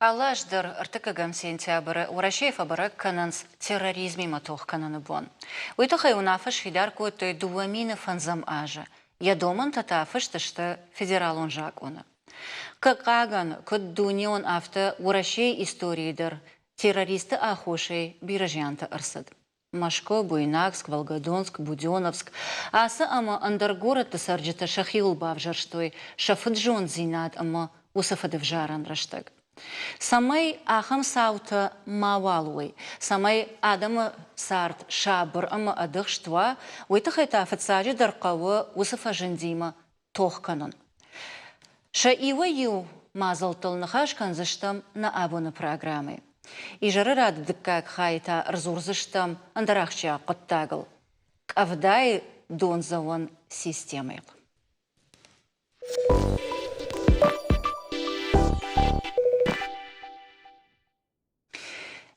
Алаждыр ыртыкагам сентябры урашей фабарак кананс терроризми матох кананы бон. Уйтахай унафыш фидар коты дуамины фанзам ажа. Я доман татафыш тышты федерал он жак оны. Какаган код дунион авто урашей историидер террористы ахошей биражянта арсад. Машко, Буйнакск, Волгодонск, Будённовск. Аса ама андергород тасарджита шахиул бавжарштой, шафыджон зинат ама усафадывжаран раштаг. Самай ахам саута мавалуй, самай адама сарт шабр ама адыхштва, уйтахайта фацаджи дарқавы усафажендима тохканон. Ша ива ю мазалтыл нахашкан заштам на абуна программы. И жары рады дыккак хайта рзурзыштам андарахча қоттагыл. Кавдай донзавон системой.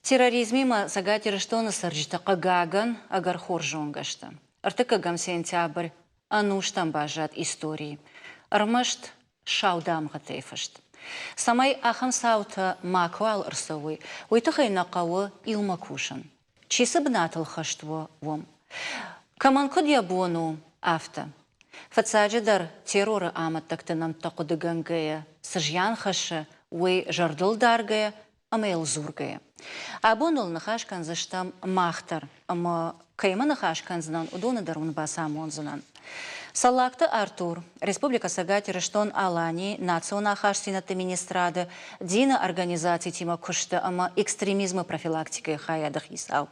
Терроризмима загатирыштона сарджита қагаган агар хоржонгашта. Артыкагам сентябрь ануштам бажат истории. Армашт шаудам гатейфашт. Самай ахам саута маквал рсовой, уйтахай нақауы илмакушан. Чисы бнатыл хаштво вом. Каманкуд ябону авто. Фацаджидар терроры аматтактынам тақудыгангая, сыжян хашы, уй жардыл даргая, амейл зургая. Абонул нахашкан заштам махтар, ама кайма нахашкан знан удона дарун басамон знан. Салакта Артур, Республика Сагатирыштон Алани, Национа Хашсината Министрада, Дина организации Тима Кушта, ама экстремизма профилактика хаядах исау.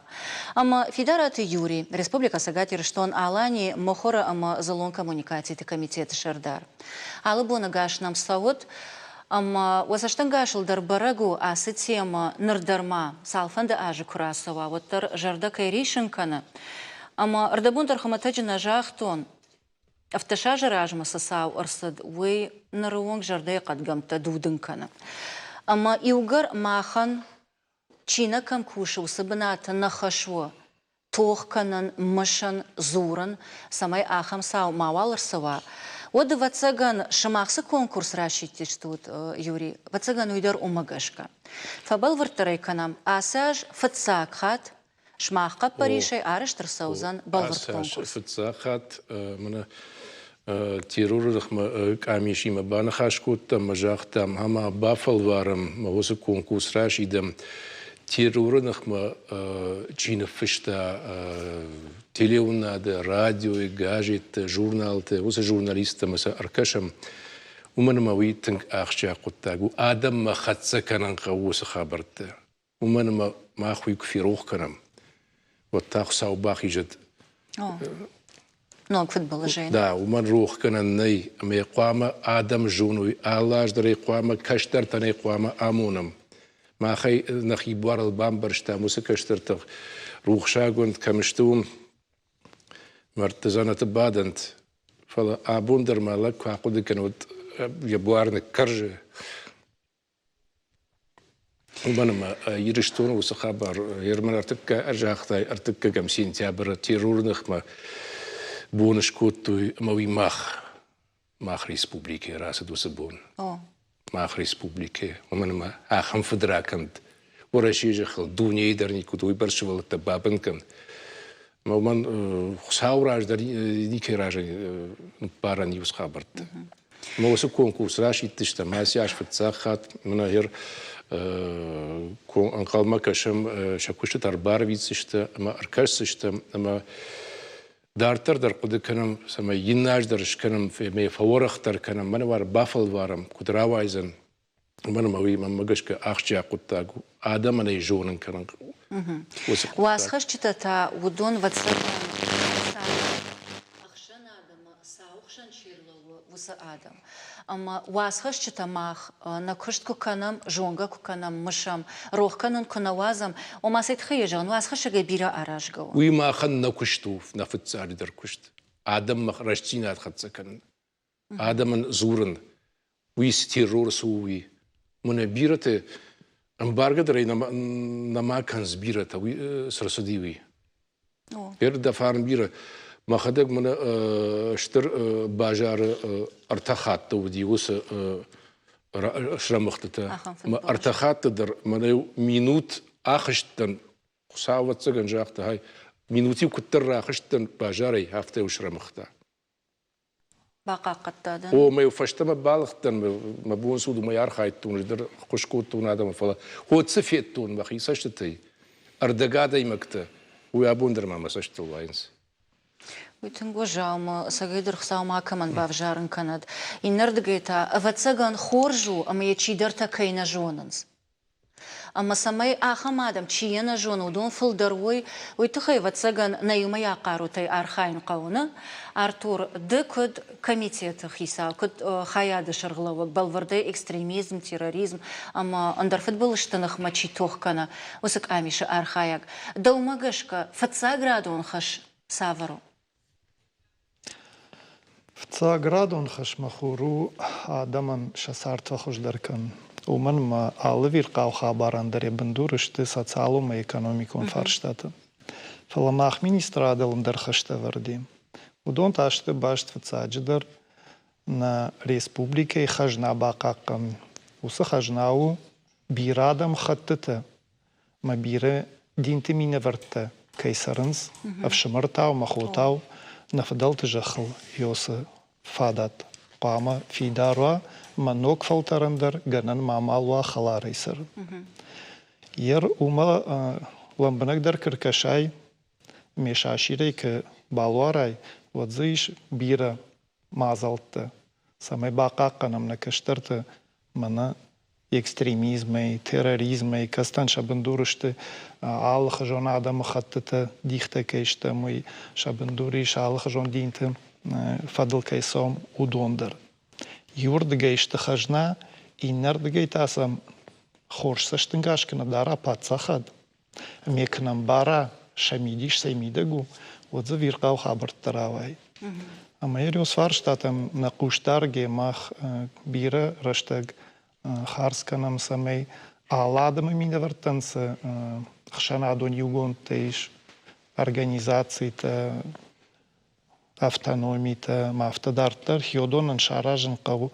Ама Федераты Юрий, Республика Сагатирыштон Алани, Мохора ама залон коммуникации комитета Шардар. Алыбона гаш нам савод, ама уасаштангашыл дарбарагу асы тема нырдарма, салфанда ажы курасова, воттар жарда кайришенкана. Ама ардабунтар хаматаджина жахтон, Автошажа ражма сасау арсад уй наруонг жардей кадгамта дудынкана. Ама иугар махан чина кам куши усыбыната нахашво тохканан мышан зуран самай ахам сау мавал арсава. Оды вацаган шамахсы конкурс рашитиш тут, Юрий. Вацаган уйдар умагашка. Фабал вартарайканам асаж фацак хат шмахка паришай арыштыр саузан балварт конкурс. Асаж фацак хат мана террорых камишима банахашкутта мажахтам хама бафалварам мавосы конкурс рашидам террорных чинофышта телеунада радио и гаджет журналты восы журналистам маса аркашам уманма витинг ахча куттагу адам махатса канан кавосы хабарта уманма махуй кфирох канам вот так саубах ижет. Ну, футбол же. Да, уман рух канан ней, ами қуама адам жунуй, аллаж дарей қуама каштар таней қуама амунам. Махай нахи барал бамбаршта, мусы каштартах рух шагунд камштум, мартазанат бадант. Фала абундар мала квакуды канут ябуарны каржи. Уманама ириштону усахабар, ерман артыкка ажахтай, артыкка гам сентябрь террорных ма Бонus кутуй мави мах республики раса дуса бон. Мах республики. Уманма ахам федракант. Урашиже хал дуния дарни кутуй баршвал табабанкан. Маман саураж дарни никеражен паран юс хабарт. Мосу конкурс рашит тишта масяш фцахат манахер анкалма кашам шакушта арбарвицишта ма аркашишта ма دارتر در قد کنم سما یناج درش کنم فی فورخ در کنم من وار بافل وارم کدراوایزن من موی من مگش که آخچه قطعو آدم من یجورن کنم. واسخش چطور تا ودون واتساب آخشن آدم ساوخشن چیرلو وس آدم. اما واسخش چطور ماخ نکشت کنم جونگا کنم مشام روح کنن کنوازم و ما سید خیجان واسخش اگه بیرا آراش گو. وی ما خن نکشتوف نفت سری در کشت. آدم مخرجتینات خد سکن. آدم زورن. وی ستیرور سوی. من بیرته امبارگ داری نماکنز بیرته وی سرسدی وی. دفعن بیره. ما خدك من اشتر باجار ارتخات تودي وس شرمختتا Ахам ما футболшы. ارتخات در منو минут ахштن خساوت زغن جاخت هاي минути كتر راخشتن باجاري هفته وشرمختا Бақа қаттадын. او ما يفشتم بالختن ما بون سود ما يارخايتون در خشكوتون ادم فلا هو تصفيتون بخي سشتتي اردغادا يمكتا ويابون در ما مسشتو واينس Үйтін ғожауымы, сағайдыр қысауыма акымын бав жарын канад. Иннердігейта, авацаган хоржу, ама я чидерта кайна жоныныз. Ама самай ахамадам чиена жону, дон фылдарой, уйтықай вацаган наюма яқару тай архайн қауны, Артур, ды күд комитеті хиса, күд хаяды шырғылауы, балварды экстремизм, терроризм, ама андар футболыштынық мачи тоққана, осык амиші архаяк. Даумагашка, фатса градуын хаш савару. فتا گرادون خشمخورو آدمان شسارت و خوش درکن. ومن ما آلویر قاو خاباران داری بندورشتی سوسیالوم و اکونومیکون فرشتاته. فلاماخ مینیسترادلم در خشته وردیم. ودون تاشته باشت فتا جدر نا ریسپوبلیکه خجنا باقاقم. وسه خجناو بیرادم خطته. ما بیره دینتی مینه ورته کیسرنز افشمرتاو مخوتاو نفضل تجخل يوس فادات قامة في داروا منوك فلترندر جنن معمالوا خلاريسر ير وما لما بنقدر كركشاي مش عشيري كبالواراي وتزيش بيرة معزلت سمي باقا قنم نكشترت منا экстремизмы, терроризмы, кастан шабындурышты алых жон адам хаттыты дихте кейште мой шабындуриш алых жон динте фадыл кейсом удондыр. Юрд гейште хажна и нерд гейтасам хорсаштын гашкина дара пацахад. Мекнам бара шамидиш сеймидегу отзы виркау хабарттаравай. Ама ериус фарштатам на куштарге мах бира раштаг Харсканам самей аладам мине вертенse хшана дон югон тейш организации та автономии та мафтадартар хиодонан шаражен кау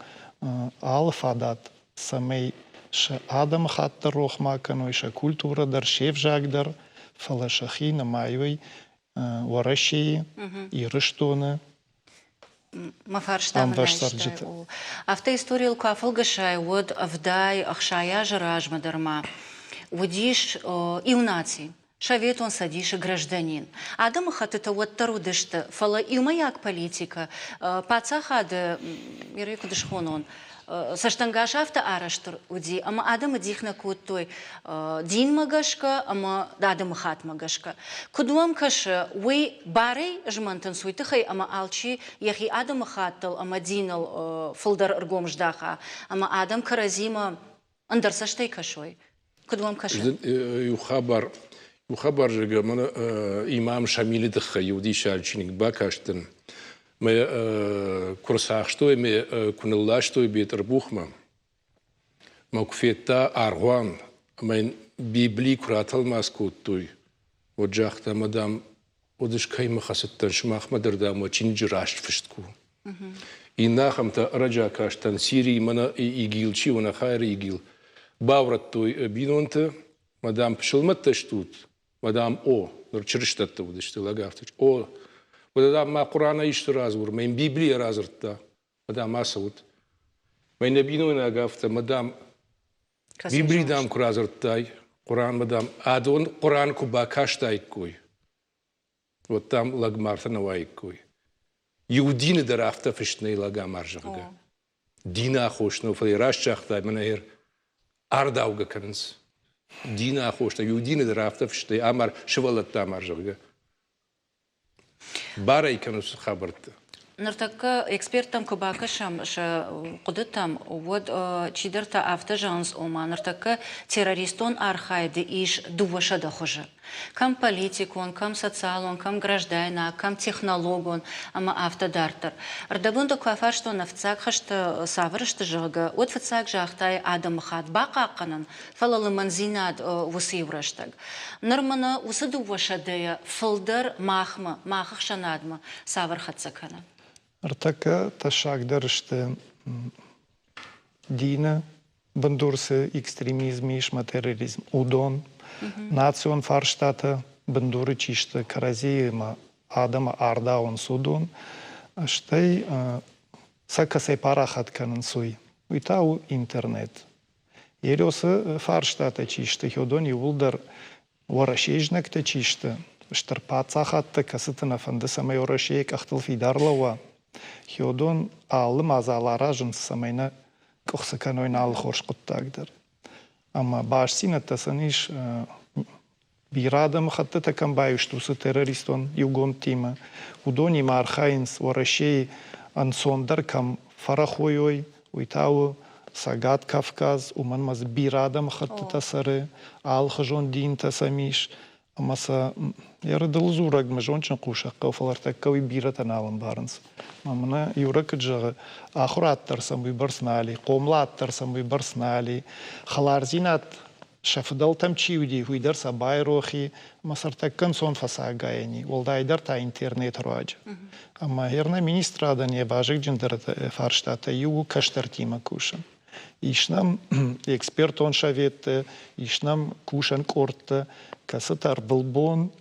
алфадат самей ш адам хаттар рохмакану иша культура дар шеф жагдар фалашахи на майвей вораши и рыштоны ما فرشتم نشته. افته استوریل کافل گشای ود افدای اخشایا جراج مدرما ودیش ایوناتی شویتون سادیش гражданин. Адам хатыта вот тарудышты. Фала иумаяк политика. Паца хады иреку дышхонон. Саштангашафта араштыр уди. Ама адам дихна куттой дин магашка, ама адам хат магашка. Кудуам каша уй барей жмантан суйтыхай, ама алчи яхи адам хаттал, ама динал фулдар аргом ждаха. Ама адам каразима андарсаштай кашой. Кудуам каша. يخبر جا من إمام شامل دخل يودي شارچينك باكاشتن ما كورساخشتوي ما كنلاشتوي بيتربوخما ما كفيتا أرغوان ما بيبلي كراتل ماسكوتوي وجاختا مدام ودش كاي مخاستن شماخ مدردام وچين جراشت فشتكو إناخم تا رجا كاشتن سيري منا إيجيلشي ونا خير إيجيل باورتوي بينونتا مدام بشلمت تشتوت مدام او نرچرشتت ودشت لاغافتش او مدام ما قرآن ايشت رازور من بيبلي رازرتا مدام ما سود من نبينو ناغافت مدام بيبلي دام كرازرتاي قرآن مدام ادون قرآن كو باكاشتاي كوي وتام لاغ مارتنا واي كوي يودين درافتا فشتني لاغا مارجغا دينا خوشنو فراش چاختا منهر ارداوغا كنس دينا خوشتا يودين درافتا فشتي امر شوالت تامر جوجا باري كانوا خبرت نرتك экспертам кубакашам ш قدتم ود чидерта автожанс ома нртак террористон архайды иш дуваша да хожа кам политикон кам социалон кам граждайна кам технологон ама автодартер ардабунда кафар что нафцак хашта саврышты жыга от фцак жахтай адам хат бакаканан фалалы манзинад вусивраштаг нормана усы дуваша да фылдыр махма махшанадма савр хатсакана ارتكا تشاك درشت دينا бандурсы экстремизм и терроризм. Удон, национ фарштата, бандуры чишта, каразима, адама ардаун судун, штай сакасай парахат канансуй. Уитау интернет. Ерёсы фарштата чишта, хёдон юлдар ворашежнак-то чишта. Штарпацахатта касытына фанды самай орашеек ахтыл фидарлава. Хёдон аллы мазалара жынсы самайна кохсакан ойналы хорш құттагдыр. Ама башсинатта саниш бирадам хатты такам баюштусы террористон югон тима. Удони мархайнс орашей ансондар кам фарахойой уйтау Сагат Кавказ, уман маз бирадам хатты тасары, ал хажон дин тасамиш. Амаса ярыдыл зураг мажончын кушаққа уфалартаккауи биратан алым барынс. Мамына юрак джағы ахураттарсам выбарснали, комлаттарсам выбарснали, халарзинат шафыдал тамчиуди, хуйдар сабай рохи, масартаккан сон фасагаяни, олдайдар та интернет руаджа. Ама ерна министрадан ебажик джиндар фарштата югу каштартима кушан. Ишнам эксперт он шаветте, ишнам кушан корта, касатар былбон,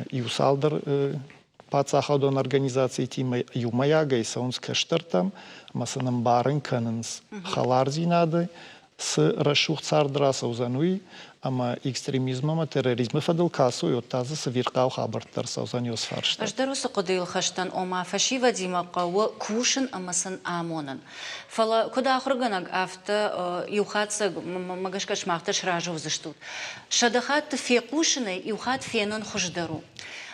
и усалдар пацахадон организации тима юмаягайса он скаштартам, масанам барын канынс халарзи нады, с рашух цардраса узануи, ама экстремизмама, терроризма фадылкасу, и от таза савиркау хабартар саузаниос фаршта. Аждаруса кодил хаштан ома фашива димаqa кушан амасан амонан. Фала кода ахурганаг афта юхатса магашкаш махташ ражу взаштут. Шадахат фекушиной юхат фенон хуждару.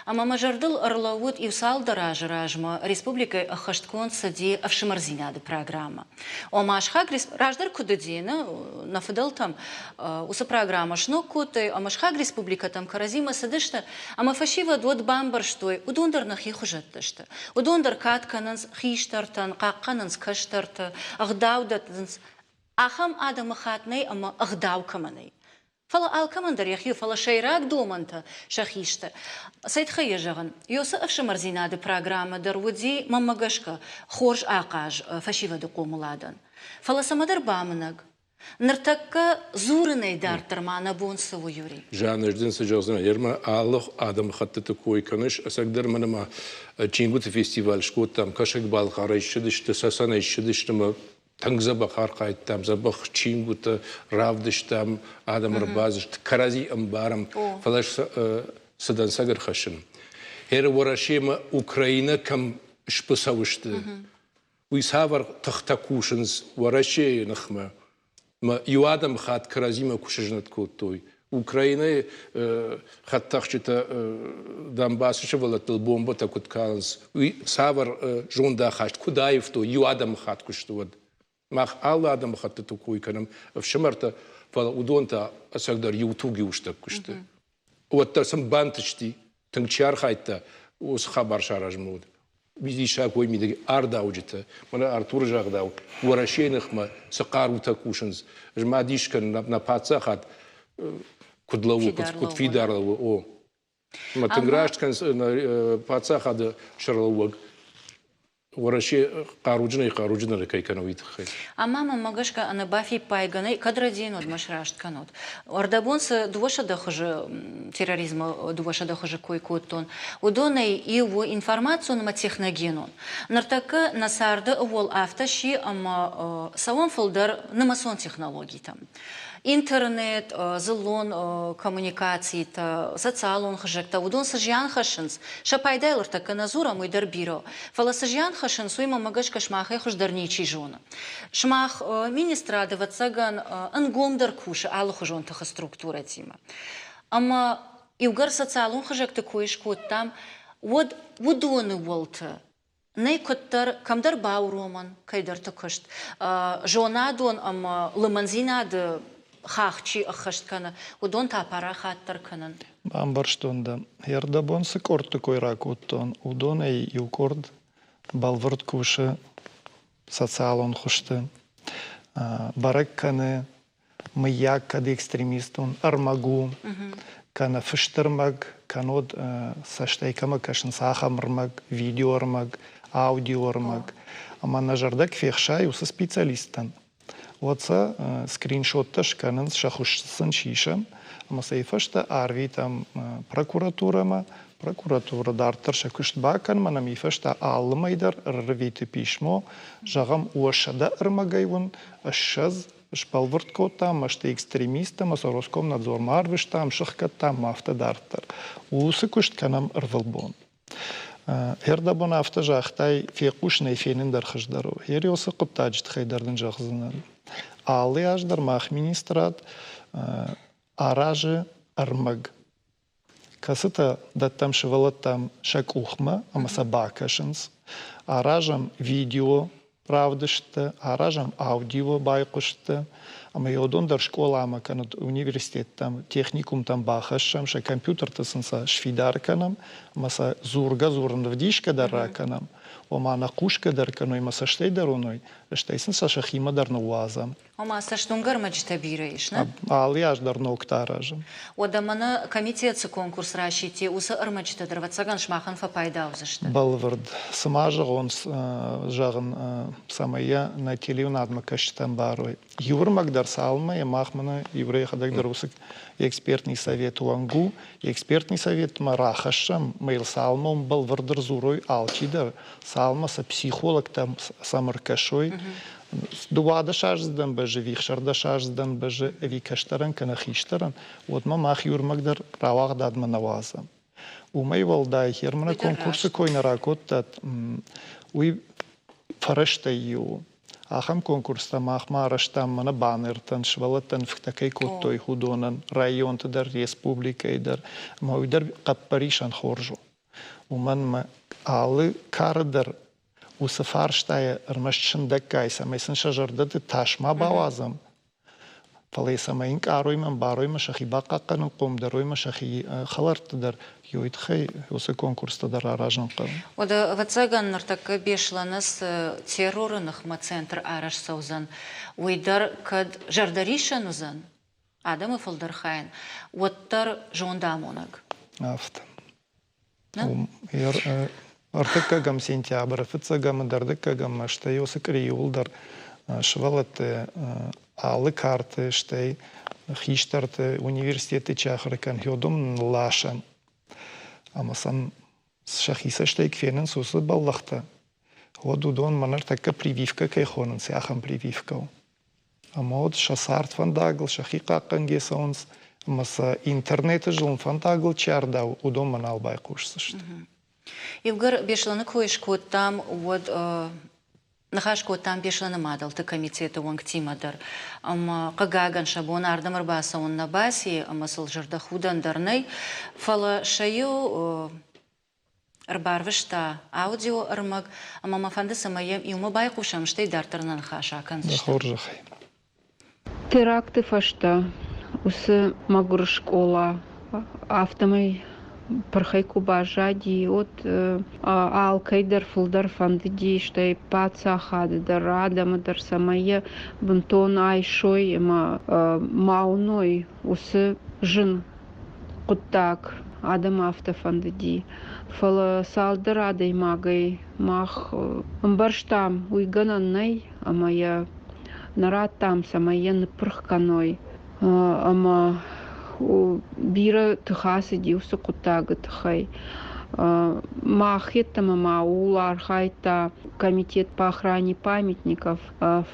Ама мажардыл ырлауыт юсалда ражма республика хашткон сади авшимарзинады программа. Ома ашхаг раждар кудадина нафадал там уса программа шно куты, амашхаг республика там каразима садышта, ама фашива дуот бамбар штой, удондар нахи хужатташта. Удондар каткананс хиштартан, қаққананс каштарта, ағдаудатанс. Ахам адамы хатнай, ама ағдаукаманай. Фала алкамандар яхью, фала шайрак доманта шахишта. Сайт хаяжаган. Йоса авшамарзинады программа дарвуди мамагашка хорж ақаж фашива докумуладан. Фала самадар бамынаг. Нартакка зурынай дартармана бонсову юри. Жанрден сажазна ерма аллах адам хатты такой каныш асагдар манама чингут фестиваль шкот там кашак балхара ишдиште сасана ишдиштема Тангзабах арқайттам, забах чингута, равдыштам, адам рбазышт, карази амбарам, фалаш садан сагар хашин. Хер ворашема Украина кам шпасавышты. Уйсавар тахтакушинс, ворашея нахма. Ма ю адам хат каразима кушажнат котой. Украина хаттахчита Донбассыша валатыл бомба такут каланс. Уй савар жонда хашт, кудаев то, ю адам хат куштуад. Мах алла адам хатты такой канам в шамарта фала удонта асагдар ютуги уштак кушты. Вот та сам бантышти тыңчар хайтта ус хабар шаражмуд. Визиша кой миде ардаудита. Мана Артур жагдау. Ворашенахма сақару такушинс. Жмадишкан на пацахат кудлаву кудфидарлаву о. Ма тыңграшкан на пацахат шарлавуг. Вораше қаруджина рекай канавит хай. А мама магашка ана бафи пайганай кадрадин од машрашт канот. Ордабонса дуаша дахажа терроризма дуаша дахажа кой коттон. Удонай его информацию на техногенон. Нартака насарда вол авташи ама савон фолдар на масон технологий там. Интернет, зелон коммуникации, социалон хажекта, удон сажьян хашинс, шапайдайлар так назура мой дарбиро. Фала сажьян хашинс, уйма магашка шмаха хуждарничий жона. Шмах министра девацаган ангомдар куша, аллаху жон таха структура тима. Ама иугар социалон хажекта коиш кот там, вот удоны волта. Nei kotter kamdar bauroman, kaider takust. Jonadon am lemanzinad хахчи ахашткана, удон та парахаттар канан. Бамбарштонда. Ердабон се корт кой ракуттон, удон ей юкорд, балвард куша, социалон хушты, барак кане, маяк каде экстремистон, армагу, кана фыштермаг, канод саштайкама кашын сахамырмаг, видеоармаг, аудиоармаг. Ама на жардак фехшай уса специалистан. Оце скріншотта шканын шахушсын шишам, ama sayfashta arvi tam prokuratura dartar şakuşt bakan manam ifashta almaydar rviti pişmo jagam uaşada ırmagayvun aşşaz шпалвърт там, ще екстремиста, ма Роском надзор марвиш там, шъхкат там, мафта дартар. Усы кушт канам рвълбон. Ердабон афта жахтай фекуш на ефенин дархаждаро. Ери осы қыптаджит хайдардың жахзынан. Алы аждар мах министрат аражы армаг. Касыта даттам шывалат там шак ухма, ама сабакашынс. Аражам видео правдышты, аражам аудио байқышты. Ама йодон дар школа ама канат университет там, техникум там бахашам, ша компьютер тысынса швидар канам, маса зурга вдишка дарра канам, ома нақушка дар каной, маса штей даруной, штейсен са шахима дар нуазам. Ома саштунгар маджта бирайш, на? Али аж дар ноктаражам. Одамана комитетсы конкурс рашите, уса армаджта дарвацаган шмахан фа пайдаузышты. Балвард. Самажа он жагын самая на телеунадма каштан барой. Юрмак дар салма, я махмана еврея хадак дар усык экспертный совет уангу, экспертный совет марахашам, мейл салмом балвардар зурой алчидар, салма са психолог там самаркашой, дуада шаждан баже, вихшарда шаждан баже, викаштаран канахиштаран, вот мах юрмак дар правах дадма наваза. Умей валдай хермана конкурсы койна ракоттат, уй фараштайю. Ахам конкурста махма араштам мана баннертан, швалатан в такой коттой худонан, район дар республика дар, мауидар каппаришан хоржу. Уман алы кардар усафарштая армашчын даккайса, майсан шажардаты ташма бавазам. Фалайса майын каройман баройма шахи бақаққанын қомдаройма шахи халартыдар, йойтхай осы конкурста дар аражан қам. Ода вацаган нартак бешланас террорынық ма центр араш саузан, уйдар кад жардаришан узан, адамы фалдархайн, оттар жондамонаг. Афта. Артыккагам сентябрь, фыцагам дардыккагам аштай осы криюлдар швалаты алы карты штай хиштарты университеты чахрыкан йодум лашан. Амасан шахиса штай кфенен сусы баллахта. Одудон манар такка прививка кайхонен, сяхам прививкау. Амод шасарт фандагл, шахи каккан гесаунс, амаса интернеты жылын фандагл чардау, удон манал байкушсышт. Евгар бешланы койшкот там, вот нахашкот там бешланы мадал, ты комитеты уангтимадар. Ама кагаган шабон ардамар баса он на баси, ама сыл жардахудан дарнай, фала шаю арбарвышта аудио армаг, ама мафанды самаем и ума байкушам штай дартарнан хаша канзышта. Хоржахай. Теракты фашта, усы магур школа, автомой пархайку бажади от алкайдар фулдар фандиди штай паца хаддар адамдар самая бунтон айшой мауной усы жин куттак адам автофандиди фала салдар адай магай мах барштам уйгананнай амая наратам самая напрхканой ама бира тхасы диусы кутага тхай. Махеттама маулар хайта комитет по охране памятников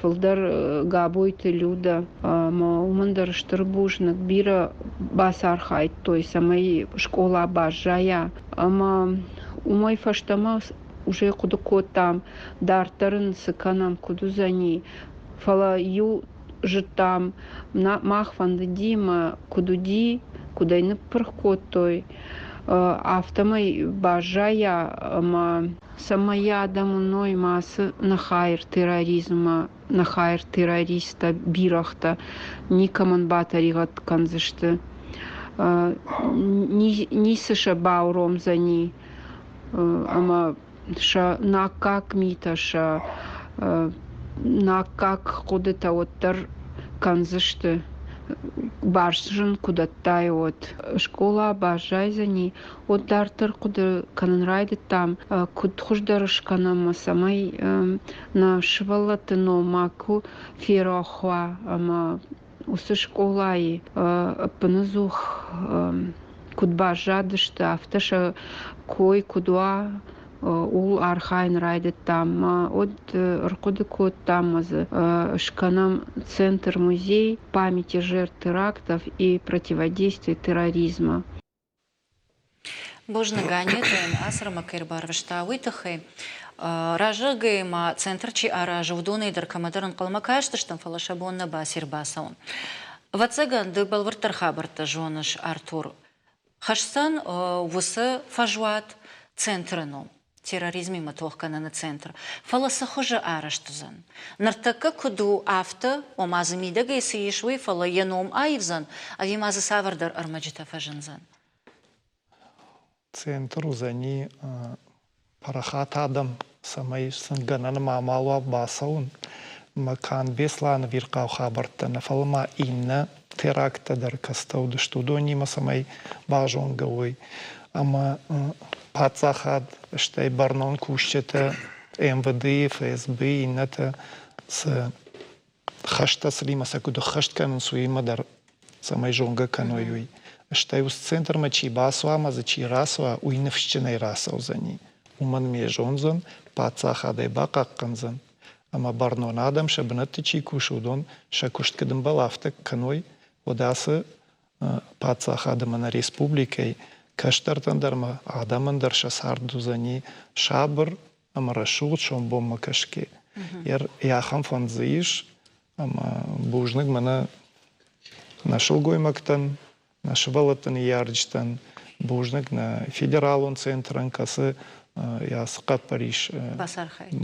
филдар габойты люда маумандар штырбужнак бира басар хайт той самой школа бажая ама умай фаштама уже кудуко там дартарын сыканам кудузани фала ю житам махванды дима кудуди кудайны пырхкотой автомой бажая самая дамуной масы нахайр терроризма нахайр террориста бирахта никаман батаригат канзышты ни сыша бауром зани ама ша накак миташа на как ходит оттар канзышты баржын кудаттай от школа бажайзани от дартер куда канрайды там куд хуждарышканама самай на швалатно маку ферохва ама усы школай пназух куд бажадышта авташа кой кудуа ул архайн райдет там от ркуды код там шканам центр музей памяти жертв терактов и противодействия терроризма. Божна ганетен асрама кирбар вштауитахи ражыгыма центрчи аражы вдуны даркамадаран калмакаштыштан фалашабонна басир басаун. Вацаган ды балвартар хабарта жоныш Артур. Хашсан вусы фажуат центрыну. Терроризме матохкана на центр. Фаласа хожа араштузан. Нартака куду авто омазамидага исишвы фала яном айвзан, а вимаза савардар армаджита фажанзан. Центр узани парахат адам самай санганан мамалва басаун макан беслан виркау хабартана фалма инна теракта дар кастауды штудонима самай бажонгавой. Ама пацахад штай барнон кушчета МВД, ФСБ, инната с хашта слима сакуду хаштканын суима дар самай жонга каноюй. Штай ус центр мачи басуа, маза чи расуа, уйнавщинай расау зани. Уман межонзан, пацахадай бакакканзан. Ама барнон адам шабнатты чи кушудон, шакушткадым балафтак каной, одасы пацахадамана республикай, Каштартандарма адамандар шасарду зани шабр амарашут шомбомма кашке. Яр яхам фанзиш ама бужнык мана нашыл гоймактан, нашывалатан ярджтан бужнык на федералун центран касы ясқат Париж.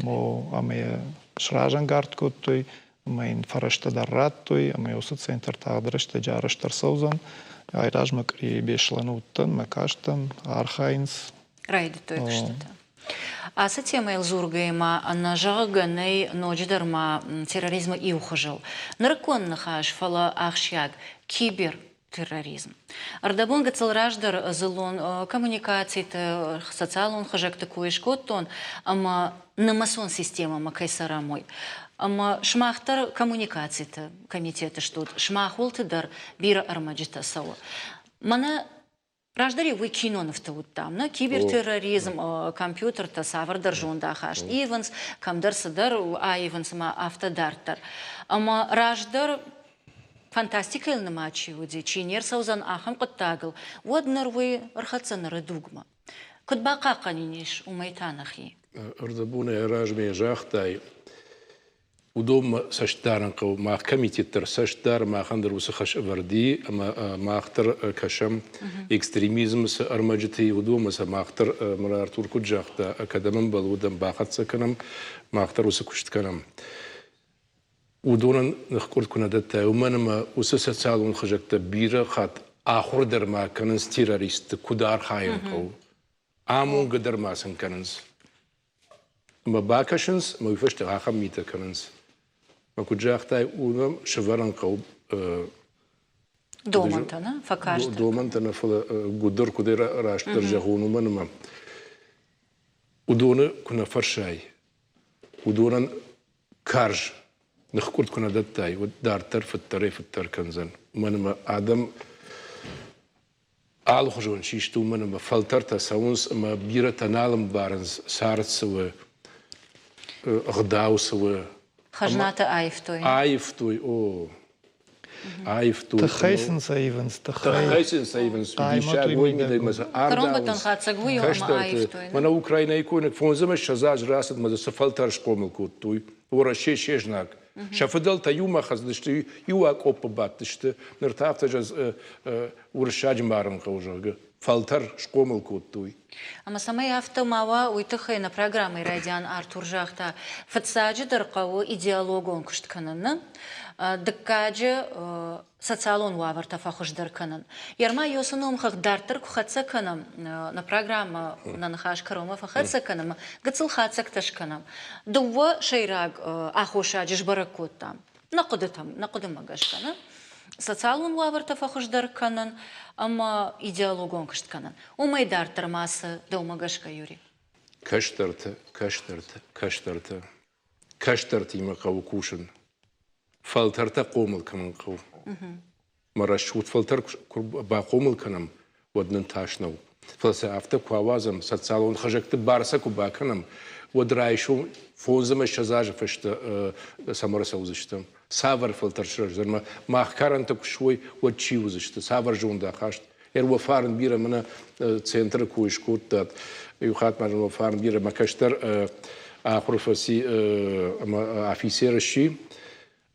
Мо аме шражан гарткот той, аме фараштадар рад той, аме осы центр тағдырышты жарыштар саузан. Айраж макри бешлануттан, макаштан, архайнс. Райды той кыштата. Асы тема элзургайма нажаганай ночдарма терроризма и ухажал. Наркон нахаш фала ахшяг кибертерроризм. Ардабонга целраждар зелон коммуникации социалон хажак такой шкоттон, ама намасон система макайсара мой. Ама шмахтар коммуникации-то комитеты штут, шмахулты дар бира армаджита сау. Мана раждари вы кинонов-то вот там, на кибертерроризм, компьютер-то савардар жонда хаш, ивенс, камдар садар, а ивенс ма автодартар. Ама раждар фантастика или намачи уди, чинер саузан ахам коттагл, вот нарвы архацанары дугма. Кутбака каниниш умайтанахи. Ардабуна ражме жахтай. Удом саштарнقو ما комитеттер саштар ما хандыр усы хаш варди ама махтар кашам экстремизм с армаджити удом са махтар мурар турку жахта академам балудам бахатса канам махтар усы куштканам удонан нахкурт кунадата уманама усы социалун хажакта бира хат ахур дерма канс террорист кудар хайнқо амун гадерма сан канс ма бакашнс ма фашт ахам мита канс ما كنت جاختاي ونم شفران قوب دومنتنا فكاشت دومنتنا فلا قدر كدير راش ترجع هونو منما ودونا كنا فرشاي ودونا كارج نخكرت كنا دتاي ودار ترف الطريف التركنزن منما آدم آل خجون شيشتو منما فلترتا ساونس ما بيرة تنالم بارنز سارت سوا غداو سوا خجنات آيفتوي. آيفتوي أوه. آيفتوي. تخيسن سايفنس تخيسن سايفنس. بيشاق وين ده مثلا كرون بدن خاتسقوي وما آيفتوي. من أوكرانيا يكون فونزم الشزاج راسد مثلا سفلترش قوم الكوتوي. ورا شيء جناك. شافدل تيوم خزدشتي يواك أوب باتشت نرتاف تجاز ورشاج مارن خوجا. فلتر شقوم الكوتوي. أما سماي أفتماوا ويتخينا برنامج راديان أرتور جاختا فتساجي درقاو إيديالوجون كشت كنن دكاجي социалон ваварта фахуш дарканан. Ярма йосаном хах дартер кухатса канам на программа на нахаш карома фахатса канам гацл хатсак ташканам. Дува шейраг ахуша джбаракот там. Накудетам, накудем магашкана. социалун лаврта фахуждар канан, ама идеологон кышт канан. Умайдар тармасы доумагашка Юрий. Каштарта, има қау кушын. Фалтарта қомыл камын қау. Марашут фалтар ба қомыл канам, однын ташнау. Фалса авто квавазам, социалун хажакты барса куба канам, одрайшу фонзама шазажа фашта самараса узыштам. Савар фалтар шраждарма, махкаранта кушвой отчи узышта, савар жунда хашт. Вафарн бира мана центр куишкут дат. Юхат мажан вафарн бира макаштар профессии офицера щи,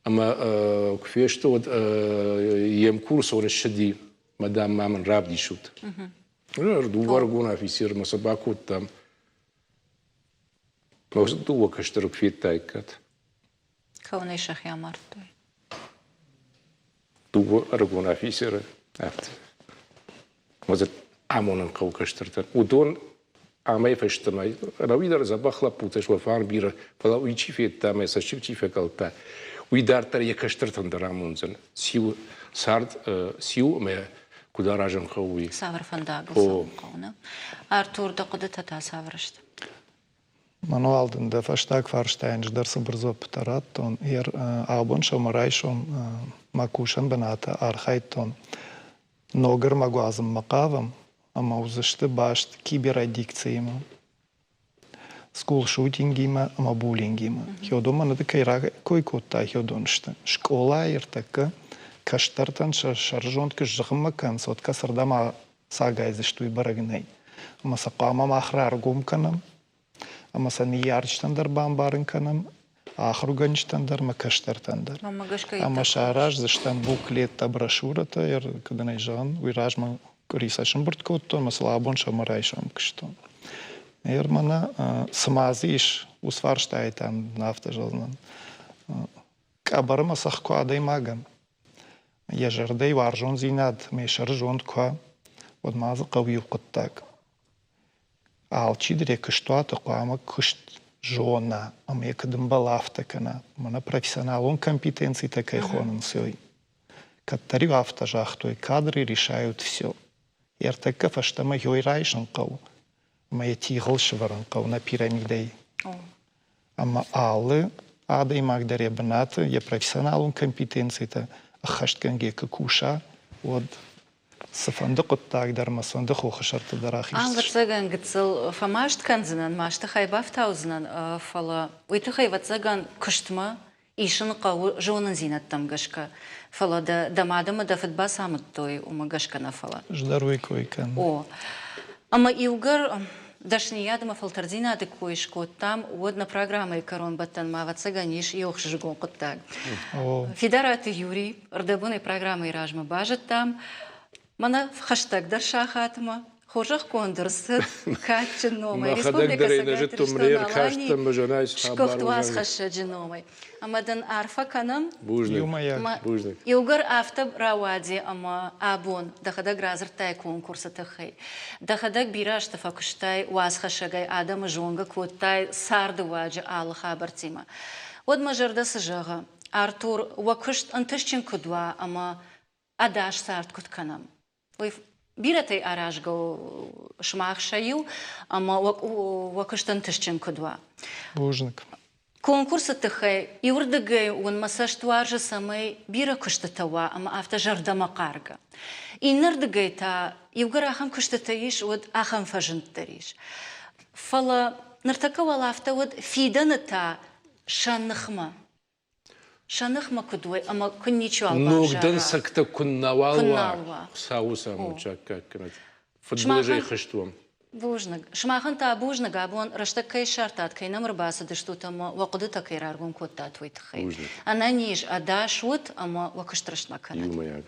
ама кфешто вот ем курс он шади, мадам маман рабди шут. Дувар гон офицер масабакут там. Может дува каштар кфетайкат. Кауны шахя мартой. Дува аргон офицера. Может амонан кау каштартан. Удон амай фештамай. Равидар забахла путаш вафарн бира. Фала уичи феттамай сашив чи фекалта. Уидар тар я каштартан дарамунзан. Сил сард сил ме куда ражан кауи. Савар фандагл кауна. Артур да куда тата саврышт. Мануалден да фаштаг фарштайнш дърса бързо птарат тон ер абон шамарайшом макушан баната архайтон. Ногър магуазам макавам, ама узаща башт киберадикция има. Скулшутинг има, ама булинг има. Хиодома на така ира кой кота хиодонща. Школа иртака каштартан шаржонтка жахмакан сотка сардама сагай защо и барагней. Ама сапама махрар гумканам, ама са ниярчтандар бамбарынканам, ахруганчтандар макаштартандар. Ама шараж заштан буклетта брошурата, ер когда найжан, уиражма рисашам бұрткотто, ама слабон шамарайшам кыштон. Ер мана смазиш, усварштайтан нафтажалнан. Кабарма сахко адай маган. Ежердей варжон зинад, ме шаржон ква, от маза қавил қоттак. Алчи дирека штуата квама кышт жона, ама я кадам балафта кана, мана профессионалон компетенции такая хонан сёй. Каттари автожах, той кадры решают все. Ер така фаштама ёй райшан кау, ама я тигл шваран кау на пирамидей. Ама алы, ада и магдаре баната, я профессионалон компетенции-то, ахашткан гека куша, вот сафандық оттаг дармасандық оқышарты дарахиш. Аңғырцаган гыцыл фамашт канзынан, машты хайбаф таузынан фала. Уйты хайватсаган күштма, ишын қау жонын зинаттам гашка. Фала да дамадыма да фытба самыт той ума гашкана фала. Ждаруй койкан. О, ама иугар дашниядыма фалтардина ады койшко там одна программа и корон баттан маватсаган иш йохш жгон қоттаг. Федераты Юрий, рдабуной программы и ражма бажат там, мана хаштагдар шахатма, хожах кондырсыд, катчын номай, республика сагатырыштон шкохтуаз хаша джиномай. Амадан арфа канам, иугар авто рауади ама абон, дахадаг разыртай конкурса тахай. Дахадаг бирашта факуштай уаз хашагай адама жонга квоттай сарды ваджи алы хабартима. Од мажарда сажага, Артур вакушт антышчин кудва ама адаш сард кут канам. Биратай аражга шмах шаю, ама вакуштан тышчен кудва. Божник. Конкурса тахай, и урдагай он масаштуаржа самай бира куштатава, ама авто жардама карга. И нардагай та, и угарахам куштатаиш, вот ахам фажантариш. Фала нартакавала авто вот фиданата шаннахма. Шанахма кудвай, ама кунничу албажара. Ногдан сакта куннавалва. Сауса мучака канат. Футболежай хаштуам. Бужнаг. Шмахан та бужнаг абон раштакай шартат кай намр баса дышту тама вакуды такай раргун котта твойтхай. Ана ниш адаш вот ама вакыштрашма канат.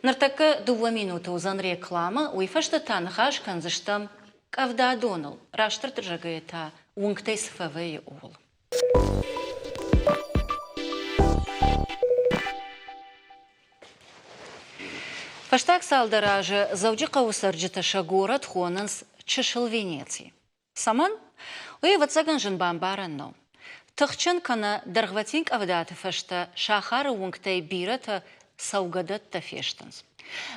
Нартака 2 минуты узан реклама, уйфашта тан хашкан заштам кавда донал. Раштар тържагайта унгтай сфавей ол. Фаштак салдаража завджи каусарджита шагорат хонанс чешил Венеции. Саман? Уй ватсаган жын бамбаранно. Тахчан кана даргватинг авдаты фашта шахара унгтай бирата саугадат тафештанс.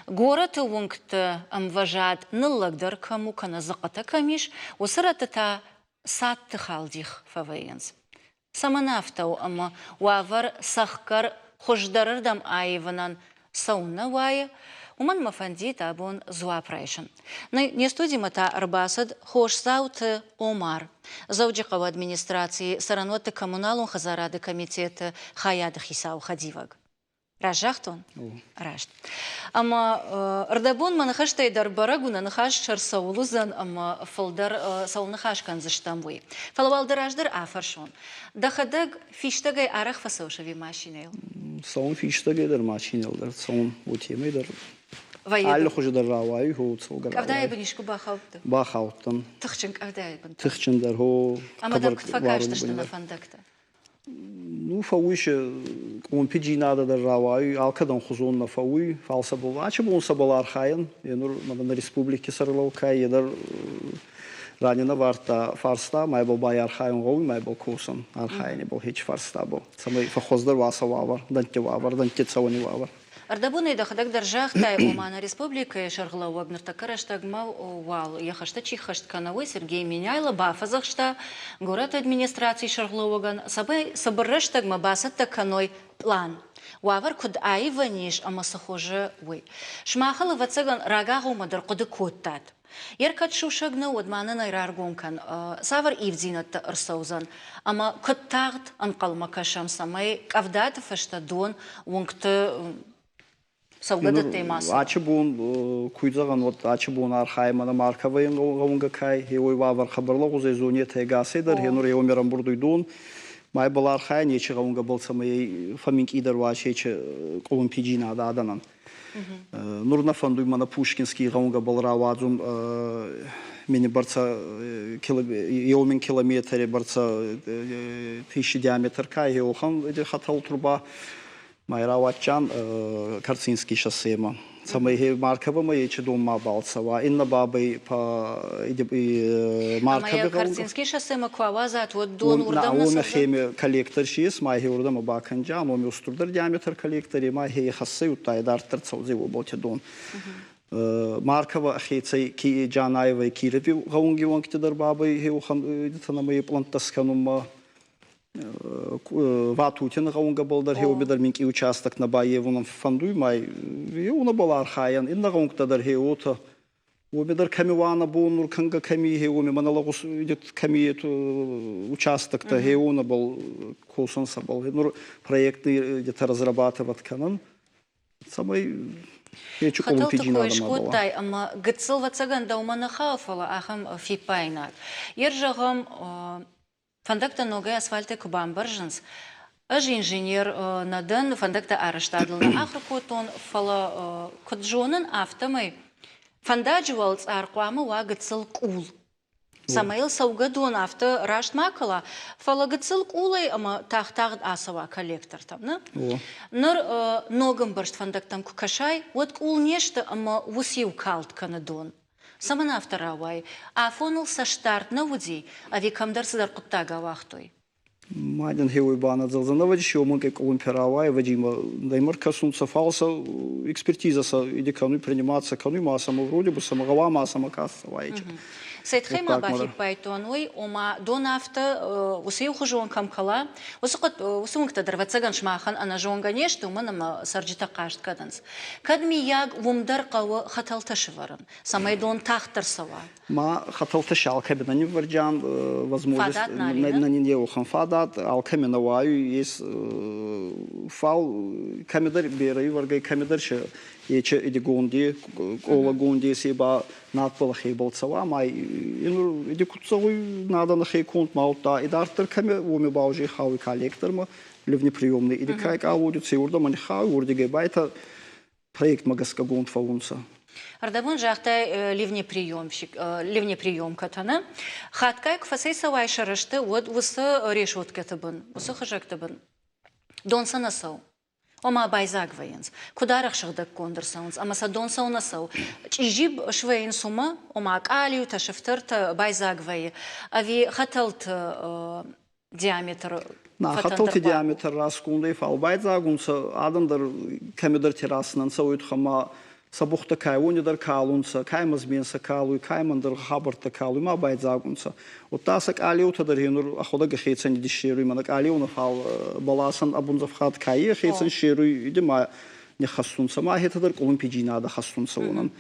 Город унгт амважат ныллагдыр кому кана зақата камиш, усыратата сатты халдих фавейнс. Саманафтау ама уавар сахкар хождарырдам айванан сауна вая, уман мафанди табун зуапрайшан. Не студимата арбасад хошсауты Омар. Зауджикова администрации сараноты коммуналун хазарады комитеты хаяды хисау хадиваг. Ражахтон? Рашт. Ама ардабун манахаштай дарбарагуна нахаш шарсаулузан ама фалдар саунахаш канзаштамбуи. Фалавалдараждар афаршон. Дахадаг фиштагай арах фасаушави машинел. Саун фиштагайдар машинелдар. Саун утемайдар. Вайда. Аллы хожадар равай хо цолгар. Кавдай бнишку бахауты. Бахаутан. Тахчин кавдай бн. Тахчиндар хо. Ама даг факашта что на фандакта. Ну фауиш он пиджинада дар равай алкадан хузон на фауи фалсабул. Ача бун сабалар хайен. Енур на республике сарлаукай едар ранена варта фарста майбал байар хайен гой майбал косан архайне бол хич фарста бол. Самай фахоздар васававар дантевавар дантецавани вавар. Ардабуны дахадаг даржахтай Омана республика шаргла вагнартакараштагмал вал. Я хашта чихашт канавы Сергей Меняйло бафазахшта город администрации шаргловаган сабай сабарраштагма басатта каной план. Уавар куд айваниш амасахоже вы. Шмахала вацаган рагагу мадар куды коттат. Еркат шушагна удмана найраргонкан савар ивзинат арсаузан ама коттагт анкалмакашам самай кавдат фаштадон унгты Саугадат темасы. Ачы буын куйдаган вот ачы буын архаймана маркавайын гавунга кай хеой вавар хабарлог узе зоне тегасыдар хенур еомерам бурдуйдун май был архай нече гавунга болса май фаминк идар вачече колун пиджина аданан. Нурна фандуй мана Пушкинский гавунга был равадзун мени барца еомен километре барца 1000 диаметр кай хеохан хатал труба Майраватчан Карцинский шоссема. Самые марковые мои чудома балцева. Инна бабы по марковые. Карцинский шоссема кваза вот дон урдам на хеме коллектор шиес май урдам баканджа, но ми устурдар диаметр коллектори май хе хассы утай дартер цаузево болте дон. Маркова хейцей ки Джанаева киреви гаунги ванкте дар бабы хе ухан дитана мои плантасканума Ватутин гаунга болдар хеобидар минки участок на Баевуном фандуй май юна балар хаян инна гаунгта дар хеота обидар камивана бонур канга ками хеоми маналагус идет ками участок та хеона был косан сабал нур проектный где-то разрабатывать канан самой Хотел такой шкотай, ама гцел вацаган да умана хафала ахам фипайнат. Ержагам Фандакта ногай асфальты кубам баржынс. Аж инженер надан фандакта араштадыл на ахрукотон фала куджонын автомай. Фандаджуалц арқуамы ва гыцыл кул. Самаил саугадон авто рашт макала фала гыцыл кулай ама тахтагд асава коллектор там, на? Ныр ногам баршт фандактам кукашай, вот кул нешта ама вусив калт канадон. Самана авторавай, а фонул со штарт на уди, а викамдар садар куттага вахтой. Майдан хеуй бана залзанова еще мы как олимпиравай, Вадима даймар касунца фалса экспертиза са иди кануй приниматься кануй масама вроде бы самогова масама касса вайчик. Сейтхема бафи пайтоной, ома дон авто усею хужон камкала, усукат усунгта дарвацаган шмахан ана жонга нешта уманам сарджита кашт каданс. Кадми яг вумдар кавы хаталташиваран, самай дон тахтарсава. Ма хаталташ алкабина не варджан возможность на не ухан фадат алкамина ваю есть фал камедар берай варгай камедарше Ече иди гонди, кола гонди себа надпала хейболцава, май иди куцавой надо на хейконт малта, и дартер каме воми баужи хауи коллектор ма ливнеприемный, иди кайк аудит сеурда мани хауи урдиге байта проект магаска гонт фаунса. Ардабун жахтай ливнеприем катана. Хаткайк фасейса вайшарашты, вот вусы решетка табын, вусы хажак табын. Дон санасау. Ома байзагваенс. Кударах шагдак кондерсаунс, ама садон саунасау. Чижиб швейн сума, ома акалию та шефтерта байзагвае. Ави хаталт диаметр Na hatıltı diameter raskunday fal bayzagunsa adamdır kemidir terasınansa uytxama sabuxta kayvunidar kalunsa kaymazbensa kaluy kaymandır habarta kaluy ma bayzagunsa otasak aliutadır henur ahoda gexetsen dişeruy manak aliuna fal balasan abunza fat kayı xetsen şeruy dima ne xasunsa ma hetadır olimpijinada xasunsa onun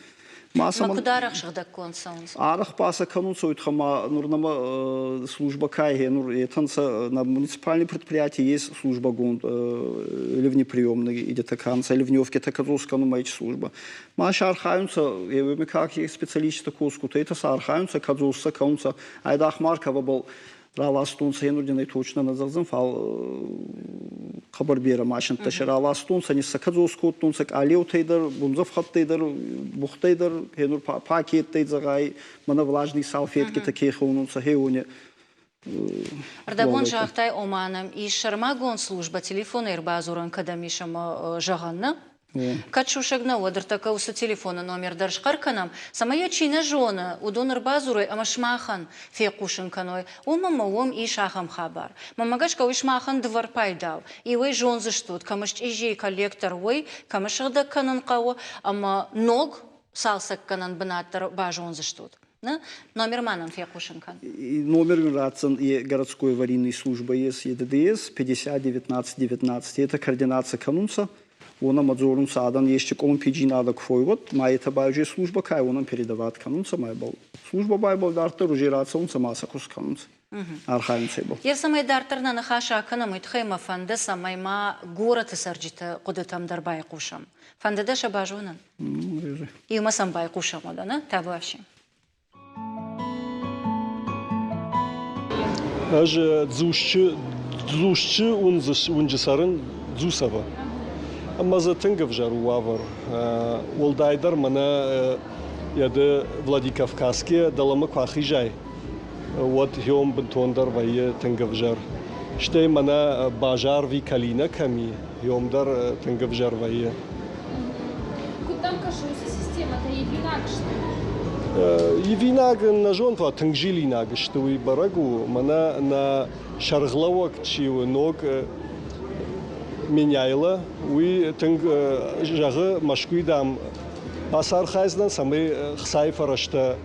Макударах шагдак консаунс. Арах паса канунца уйтхама нурнама служба кайге нур етанца на муниципальные предприятия есть служба гунд ливнеприемные иде таканца ливневки таказуска ну майч служба. Маша архаунца евами как есть специалисты куску то это архаунца казуса канунца айдах маркова был раластунца енурдиной точно назазым фал хабар бера машин ташер раластунца не саказуску тунцак алеутейдер бунзов хаттейдер бухтейдер енур пакеттейдзагай мана влажные салфетки такие хунунца хеуне Ардагон жахтай оманам и шармагон служба телефона ирбазуран кадамишам жаганна. Качушагна одыртака усы телефона номер даршкарканам самая чина жона удоныр базурой амашмахан фекушин каной умамаум и шахам хабар мамагашка уишмахан двор пайдал и вы жонзы штут камыш ижей коллектор вы камышагда канан кау ама ног салсак канан бнаттар ба жонзы штут номер манан фекушинкан номер рацин и городской аварийной службы есть ЕДДС 50 19 19 это координация канунца ona madzorun sağdan yeşçik olimpijinada kvoyvot mayeta baycı служба kay onun передават канунца майбол служба байбол дартар уже рацион маса кус канунца архаин сейбол я самай дартарна нахаша канам итхайма фанда самайма город сарджита кудатам дарбай кушам фанда даша бажунан и масам бай кушам одана табаши аж дзушчы унжысарын дзусава Amma zaten gavjar uavar. Oldayдар mana яды Владикавказке даламы квахижай. Вот хем бентондар вайе тенгавжар. Штей mana бажар ви калина ками. Хемдар тенгавжар вайе. Кудам кашуса система-то евинаг что? Евинаг на жонтва тенгжилинаг что и барагу. Mana на шарглавок чиу ног меняйла, уи тынг жағы машкуйдам басар хайздан самый хсайфарашта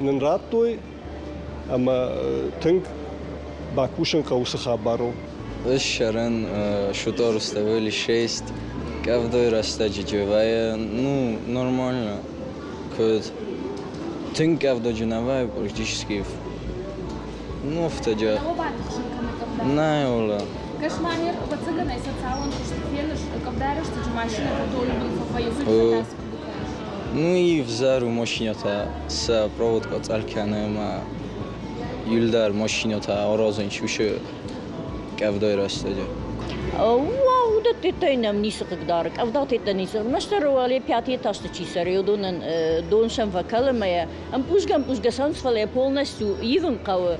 нынрат той, ама тынг бакушин каусы хабару. Шаран шутор уставили 6, каждый раз стадживая, ну нормально, код тынг каждый джинавай практически, ну в таджа, наиола. Кашманер, вот цыгана и социалон, что фенуш, когда что джимашина подолюбил по языку. Ну и в зару мощнята с проводка цальканема юльдар мощнята орозен чуше каждый раз стаджа. Вау, да ты тайнам ниса когда, когда ты это ниса. Нашторовали 5 этаж чисар, и доншам вакалмая. Пушгам сансвали полностью ивен кау,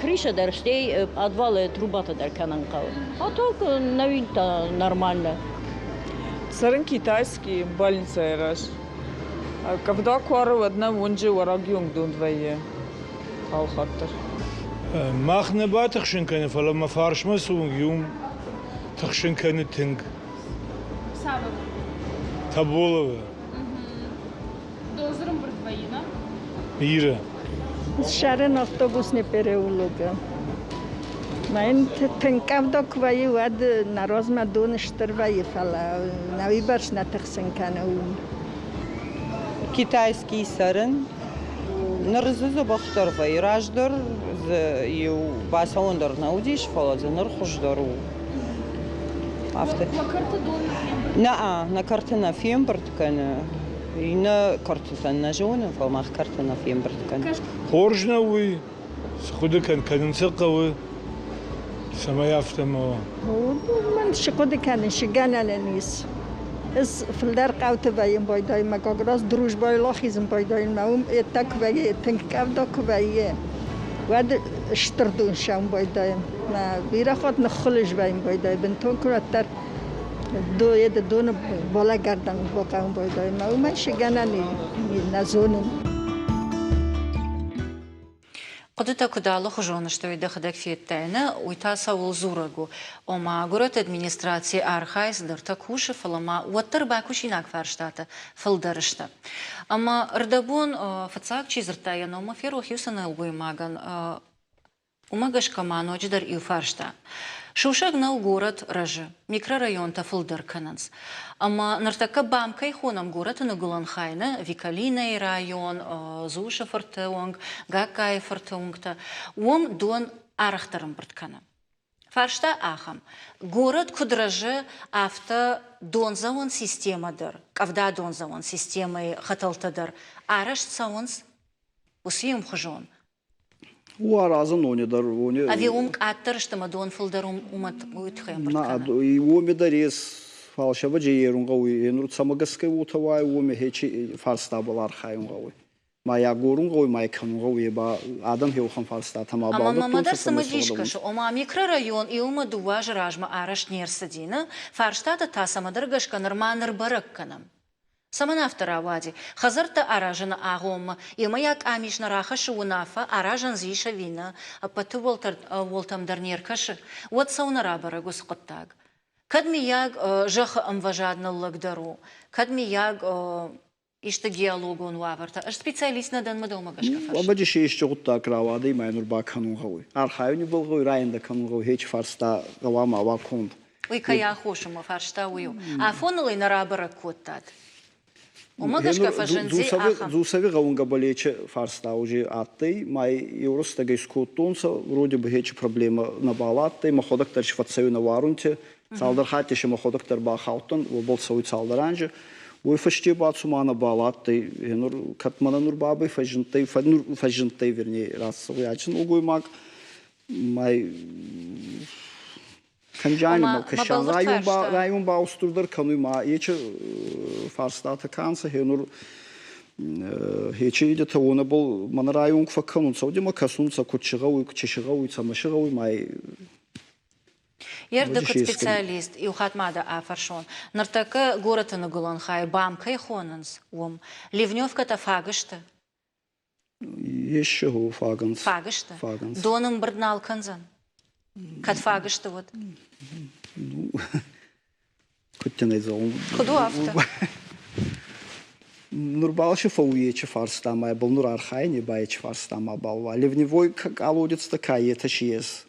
крыша дарштей, подвалы трубата дар канан кау. А так новинка нормально. Сарен китайский больница раз. Когда квару одна вунжи варагюнг дундвае. Алхаттар. Махне батахшин кане фала мафаршма сунгюм. تخشن كانت تنج سبب تبولة دوزرم برتوينا ميرا شارن автобусный переулок мен тынкав доквай вад нарозма доныштервай фала навибарш на тахсен канау китайский сарен нырзызы бахтарвай раждор ю басалондар наудиш фала зенер хуждару на карте на фем برتكن هنا كارت النجون فما كارت на фем برتكن خورجنا وي خود كان نسقوا سما يفتما من شقود كان شجعنا لنيس اس في الدار قاوت بايم بايداي ما قراص دروج باي لاخيزم بايداي المهم اتك باي تنكاف دوك باي واد اشتردون شام بايداي ما بيرخوت نخلج بايم بايداي بنتون كراتر دو يد دون بالا گردن باقام بايداي ما وما شجعنا نزونن قدرت کدالو خجانش توی دخدک فیتینه ویتا سوال زورگو اما گرت ادمنستراسی آرخایز در تکوش فلما وتر باکوشی نک فرشته فلدرشته اما ردبون فتساق چیز رتای نوما فیرو خیوسن الگوی ماگن وماگش کمانو جدر ایو فرشته شوشق نو город رجه ميكرорайон تفلدر كننس اما نرتكا بامكاي خونم город نقولن خاينه فيكاليني رايون زوشه فرتونغ غاكاي فرتونغتا وم دون арахтарым برتكنا فرشتا آخم город кудраже авто донзавон системадыр кавда донзавон системой хаталтадыр араш саунс усием хожон وارازن oni dar oni. Avium attırıştı mı don fıldarım umat uyutxayım برتكنا. Na i omi daris falşava jeyrun qawi enur samagaskai utawai omi hechi farstabalar khayun qawi. Ma ya gorun qawi ma kanun qawi ba adam hewxan farsta tama bağlı. Ama madar samajishkaşı ama mikrorayon ilma duvaj rajma araş nersadina farştada tasamadar gashka nırmanır barakkanam. Саманавтар авади. Хазарта аражана агом. Илмаяк амишна рахаши унафа аражан зиша вина. Пату волтам дарнеркаши. Вот саунарабара гусқаттаг. Кадмияг жах амважадна лагдару. Кадмияг ишта геологу нуаварта. Аш специалист на дан мадома гашкафаш. Обади ши ишче гутта кравады майнур ба канун гауи. Архайни булгуй райында канун гауи хеч фарста гавама авакунд. Уй кая хошума фаршта уйу. Афонлы нарабара коттад. Умагашка фажензи ахам. Зусави гаунга балече фарста уже атты, май евроста гайскутунса, вроде бы хечи проблема на балатты, маходак тарч фатсаю на варунте, салдар хатише маходак тарба хаутон, болсауй салдаранже, уй фашти бацума на балатты, нур катмана нур бабы фажентай, вернее, раз уячен угуй маг, май Kanjani kışan rayun ba usturdur kanuyma yeçi farsta takansa henur heçi de tavona bol mana rayun fa kanun saudi ma kasunsa kuçıgawi kuçıgawi samashigawi mai Yerdik специалист и ухатмада афаршон нартака городны гулан хай бамкай хонанс ум ливневка та фагышты Еще ху фаганс фагышты доным брднал канзан Катфагышты вот. Ну, куттенай зон. Худу авто. Нурбалши фауечи фарстама, был нур архайни байчи фарстама балва. Ливневой как алодец такая, это шиес.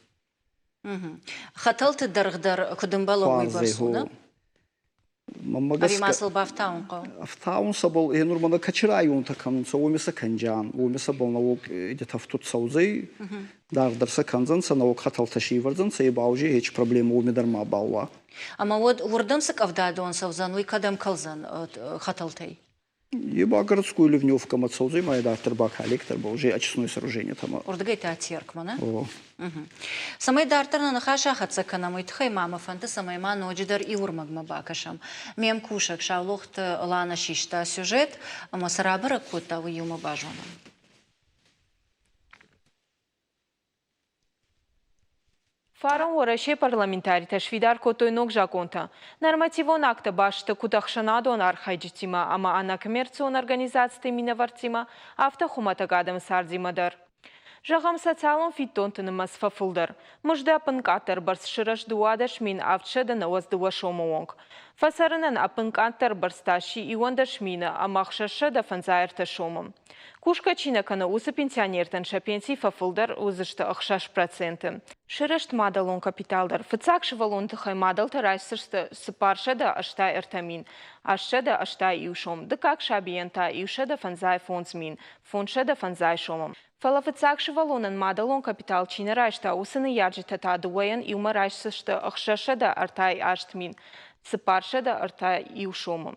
Хатал ты даргдар кудымбаловый барсуна? Ави масыл бафтаун қау? Афтаун сабыл, енур мана качырайун таканун, са умиса канжан, умиса был наук иде тафтут саузей, дардарса канзан, са наук хатал ташиварзан, са ебаужи, хеч проблема умидарма балва. Ама вот вурдымсык авдадон саузан, уй кадам калзан хаталтай? Еба городскую ливневка мат саузей, май дартар ба коллектор, ба уже очистное сооружение там. Урдгайта атиркма, на? Самай дартарна нахаша хатсаканам уйтхай мама фанты самай ма ноджидар и урмагма бакашам. Мем кушак шаулохт лана шишта сюжет, ама сарабара кота уюма бажонам. Фарон ораше парламентари ташвидар котойнок жаконта. Нормативон акта башты кудахшанадон архайджитима, ама анакоммерцион организации минаварцима автохуматагадам сардимадар. Жағам социалон фиттонтынымыз фафылдар. Мұжда пынкатыр барсшыраш дуадаш мин автшадан ауаздыва шомуонг. Фасарынан апынкатыр барсташи иондаш мина амақшашы да фанзайырта шомым. Кушка чинакана усы пенсионертан шапенси фафылдар узышты 6%. Шырышт мадалон капиталдар. Фыцак шывалон тыхай мадал тарайсырсты сыпаршада аштай эртамин. Ашшада аштай иушом. Дыкак шабиента иушада фанзай фонзмин. Фоншада фанзай шомым. Фалафыцак шывалонан мадалон капитал чина райшта усыны яджита тадуэян иума райсышты ахшашада артай аштмин. Сыпаршада артай иушомым.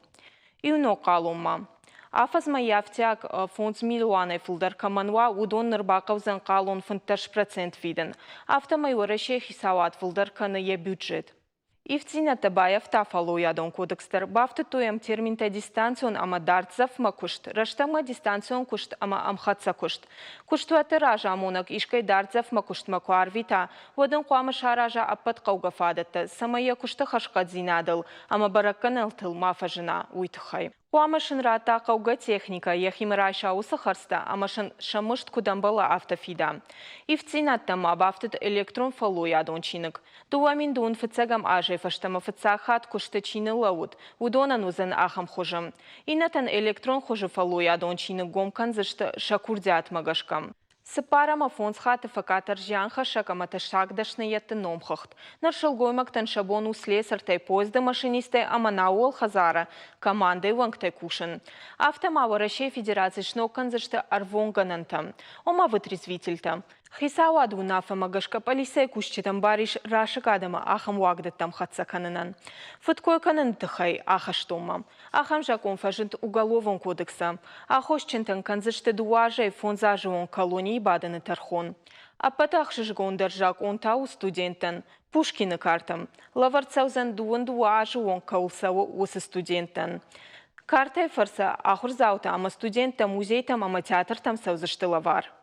Иуно қалумма. Афаз маяфтяк фонд миллионы фулдар каманва удон нырбаковзан қалон фунташ процент виден. Автомайораше хисават фулдар каная бюджет. Ивцина табаев тафало ядон кодекстер бафты тоем терминта дистанцион ама дартзав ма кушт. Раштама дистанцион кушт ама амхатса кушт. Куштуаты ража амонак ишкай дартзав ма кушт ма куарвита. Водын куамыша ража аппат каугафадатты. Самая кушты хашкадзинадыл. Ама баракканыл тыл мафажына уйтхай. Хуамашын рата қауға техника, ехимырай шауысы қарста, амашын шамышт кудамбала автофида. Ивцинаттама бафтыд электрон фалу ядончинок. Дуамин дун фыцагам ажей фаштама фыцахат куштачины лауд, удонан узен ахам хожам. Инатан электрон хожа фалу ядончинок гомкан зашты шакурдят магашкам. Сыпарама фонс хаты факатар жянха шакамата шагдашны етті номхахт. Наршалгоймактан шабону слесартай поезда машинистай аманаул хазара, командой вангтай кушан. Автомава Россия Федерации шнокан зашты арвонганантам. Ома вытрезвительта. Хисау адунафа магашка полисей кушчитам бариш рашак адама ахам вагдаттам хатсаканынан. Фыткой канан тыхай ахаштомам. Ахам жакон фажент уголовон кодекса. Ахошчентан канзашты дуажай фонзажевон колонии баданы тархон. А патахшыжгон держак он тау студентан. Пушкина картам. Лаварцаузан дуан дуажевон каулсау усы студентан. Картай фарса ахурзаута ама студента музейтам ама театртам саузашты лавар.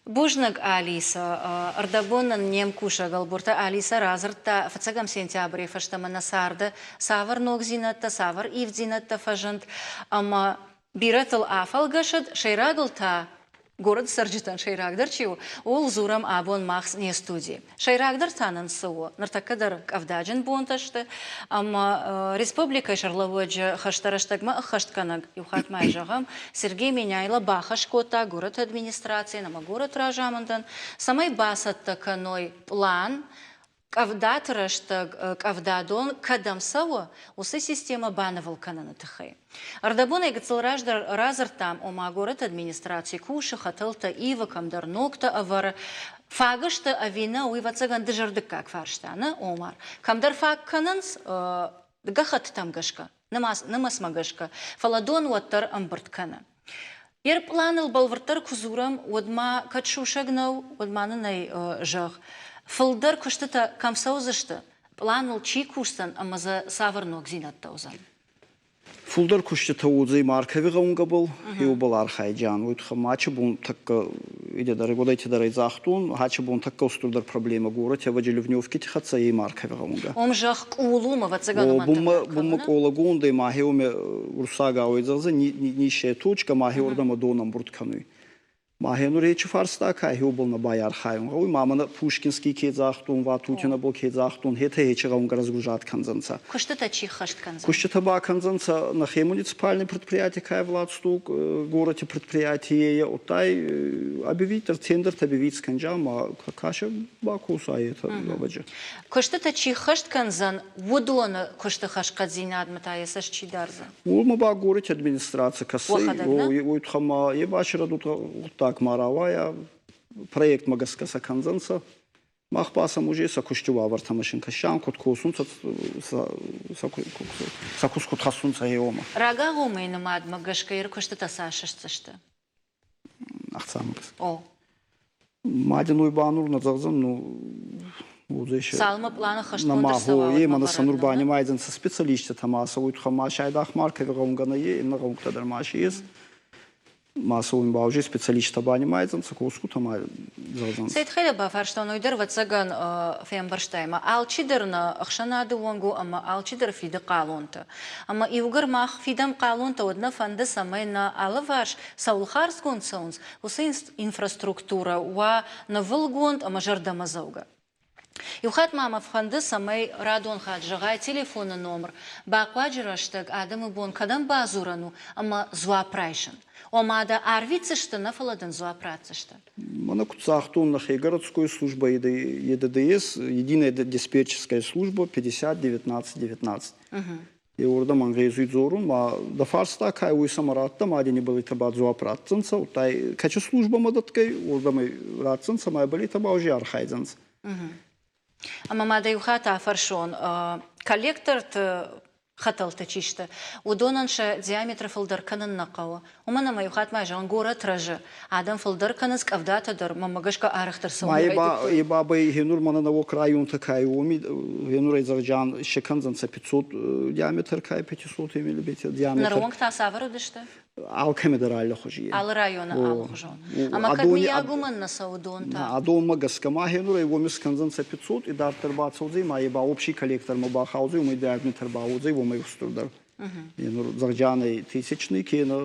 Бужнак Алиса, Ардабонан немкуша галбурта Алиса разырта фацагам сентябре фаштама насарда савар ногзинатта савар ивзинатта фажант, ама биратыл афалгашад шайрагалта город Сарджитан шайрагдарчиу ол зурам абон махс не студии. Шайрагдар танан соо нартакадар кавдаджин бонташты, ама республика шарлаводжа хаштараштагма хаштканаг юхат майжагам Сергей Меняйла бахашкота город администрации нама город ражамандан самай басатта каной план кавдатраштаг кавдадон кадам сао усы система банавал кананатахай. Ардабона и гацелраждар разартам ома город администрации куша хаталта ива камдар нокта авар фагашта авина уивацаган дежардык как фарштана омар. Камдар фаг кананс гахат там гашка, намас магашка, фаладон уаттар амбарткана. Ер планыл балвартар кузурам удма качушагнау удмананай жах. Фылдар куштата камсаузашта планыл чи курсан амаза саварнок зинаттаузан. Фулдар кушчата удзай маркови гаунга был, его был архайджан. Вот хамача бун такка иде да регодайте да райзахтун, хача бун такка устурдар проблема город, я вадили в нёвки тихатса и маркови гаунга. Омжах кулума вацагану Бумма колагун да махиуме урсага ойзаза нищая точка махиордама донам бурткану. Махенур речи фарста кай был на баяр хайм. Ой мама на Пушкинский кезахтун, Ватутина был кезахтун, хета речи гаунга разгружат канзанца. Куштата чихашт канзанца. Куштата ба канзанца на муниципальное предприятие кай владстук городе предприятие отай объявить тендер объявить сканджам, а каша бакуса это ваджа. Куштата чихашт канзан водона куштахаш кадзина адматая сашчидарза. Улма ба городе администрация касы. Ой тхама ебашира тут так маравая проект магаскаса канзанца махпаса мужей сакуштува вартамашин кашан кот косун сакускот хасун саеома. Рага гомейна мад магашка ир куштата сашашцашта. Ахцамгас. О. Мадиной банур назагзан ну удеше. Салма плана хаштон намагу ема на санурбани майден со специалисты тамаса уйт хамаша айдах марка вегонгана е на гонгта дармаши есть. Массовым баужи специалист табани майзан сакуску тама залзан. Сейд хеля бафарштон уйдер вацаган фембарштайма алчидерна ахшанады вонгу ама алчидер фида қалонта. Ама иугар мах фидам қалонта одна фанда самайна алаваш саулхарскон саунс усы инфраструктура уа на вылгонд ама жардама зауга. Юхат мама фанды самай радон хаджагай телефона номер бакваджираштаг адамы бон кадам базурану ама зуа прайшан. Омада арвицышты на фаладан зуа працышты. Мана куцахтун на городской служба ЕДДС, единая диспетчерская служба 50-19-19. И урда мангрезует зорун, ма да фарста кай уй самаратта, ма не были таба зуа працанца, утай качу служба мадаткай, урда мы рацанца, ма были таба уже архайзанца. Ама мада юхата фаршон, коллектор хаталта чишта. Удонанша диаметр филдер канан нақава. Умана ма юхат ма жан город ража. Адам филдер канас кавдата дар мамагашка арахтар сауна. Ма еба бай генур мана на вок район такай уми генур изарджан шеканзанца 500 диаметр кай 500 мм диаметр. Наронг та савару дешта? Ал камедраль хожи. Ал района ал хожон. Ама как ми ягуман на саудон та. Адон магаска ма генур его мисканзанца 500 и дар терба цаузи ма еба общий коллектор ма ба хаузы мы диаметр ба узи во мы устурдар. Зарджаный тысячный, кино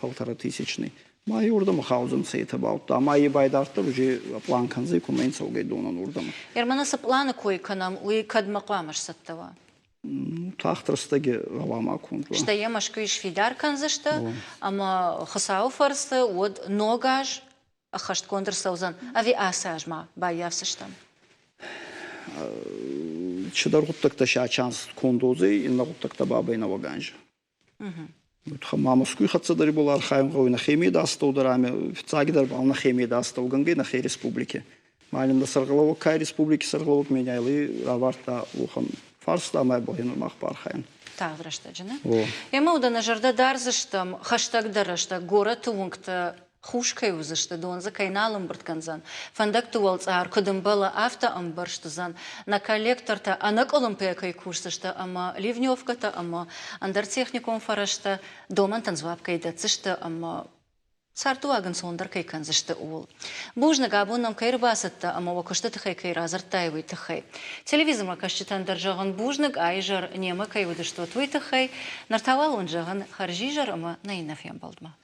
1500. Май урдам хаузен сейт about. А май байдартар уже план канзы куменца угайдунан урдам. Ерманасы планы кой канам уй кадмақамаш саттава. Тахтырстаги равама кунтва. Что емаш кой швидар канзышта, ама хасау фарсты од ногаж ахашт кондр саузан. Ави асажма баявсыштам. Чидар гуттакта шачанс кондозы, инна гуттакта бабайна ваганжа. Мамаскуй хатсадари был архаим гой на химии дастау дарами, в цагидар бал на химии дастау ганги на хей республике. Малин на саргаловок кай республики саргаловок меняйли раварта ухан фарста май богину мах пархаим. Таврашта джина. Ема удана жарда дарзыштам хаштаг дарашта город унгта хушкай узышты донза кайналым бұртканзан. Фандак туалц ар кудымбала авто амбарштызан. На коллекторта анак олимпиакай курсышты, ама ливневката, ама андартехникум фарашта, доман танзвапкай дацышты, ама сарту аган сондар кай канзышты ул. Бужна габунам кайр басытта, ама вакушты тахай кайр азартайвай тахай. Телевизорма кашчитан даржаган бужнак айжар нема кай удышты твой тахай, нартавал он жаган харжижар, ама наинафьям балдма.